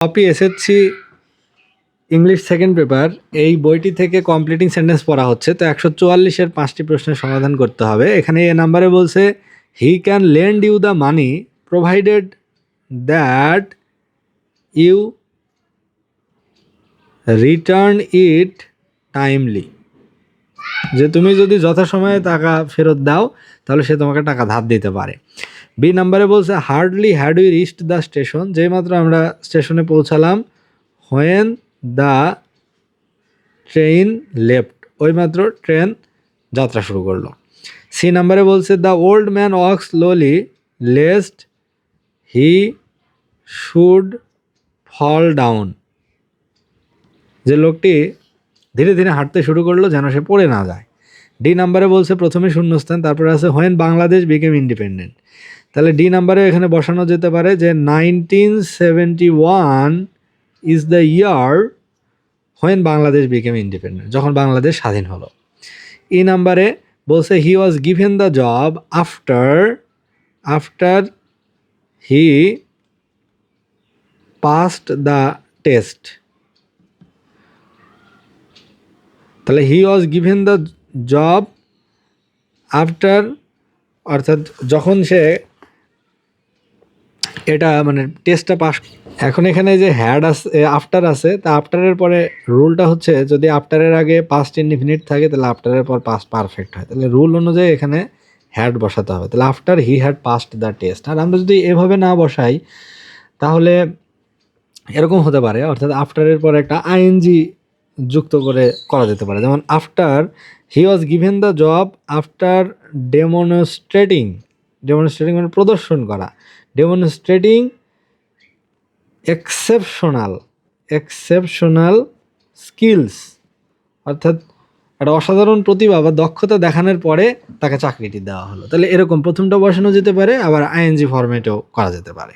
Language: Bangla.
Copy SSC English second paper এই বইটি থেকে কমপ্লিটিং সেন্টেন্স পড়া হচ্ছে। তো 144-এর 5টি প্রশ্নের সমাধান করতে হবে। এখানে এ নাম্বারে বলছে he can lend you the money provided that you return it timely. যে তুমি যদি যথাসময়ে টাকা ফেরত দাও তাহলে সে তোমাকে টাকা ধার দিতে পারে। বি নাম্বারে বলছে hardly had we reached the station, যেই মাত্র আমরা স্টেশনে পৌঁছালাম। হোয়েন দ্য ট্রেন লেফট, ওই মাত্র ট্রেন যাত্রা শুরু করলো। সি নাম্বারে বলছে the old man walk slowly lest he should fall down, যে লোকটি ধীরে ধীরে হাঁটতে শুরু করলো যেন সে পড়ে না যায়। ডি নাম্বারে বলছে প্রথমে শূন্যস্থান, তারপরে আছে হোয়েন বাংলাদেশ বিকেম ইন্ডিপেন্ডেন্ট। তাহলে ডি নাম্বারে এখানে বসানো যেতে পারে যে 1971 is the year when Bangladesh became independent, যখন বাংলাদেশ স্বাধীন হলো। ই নাম্বারে বলছে he was given the job after he passed the test. তাহলে he was given the job after, অর্থাৎ যখন সে এটা মানে টেস্টটা পাস। এখন এখানে যে হ্যাড আছে আফটার আছে, তা আফটারের পরে রুলটা হচ্ছে যদি আফটারের আগে পাস্ট ইনডিফিনিট থাকে তাহলে আফটারের পর পাস্ট পারফেক্ট হয়। তাহলে রুল অনুযায়ী এখানে হ্যাড বসাতে হবে। তাহলে after he had passed the test. আর আমরা যদি এভাবে না বসাই তাহলে এরকম হতে পারে, অর্থাৎ আফটারের পর একটা আইএনজি যুক্ত করে করা যেতে পারে। যেমন after he was given the job after demonstrating মানে প্রদর্শন করা, ডেমনস্ট্রেটিং এক্সেপশনাল স্কিলস, অর্থাৎ একটা অসাধারণ প্রতিভা বা দক্ষতা দেখানোর পরে তাকে চাকরিটি দেওয়া হলো। তাহলে এরকম প্রথমটা বসানো যেতে পারে, আবার আইএনজি ফরম্যাটেও করা যেতে পারে।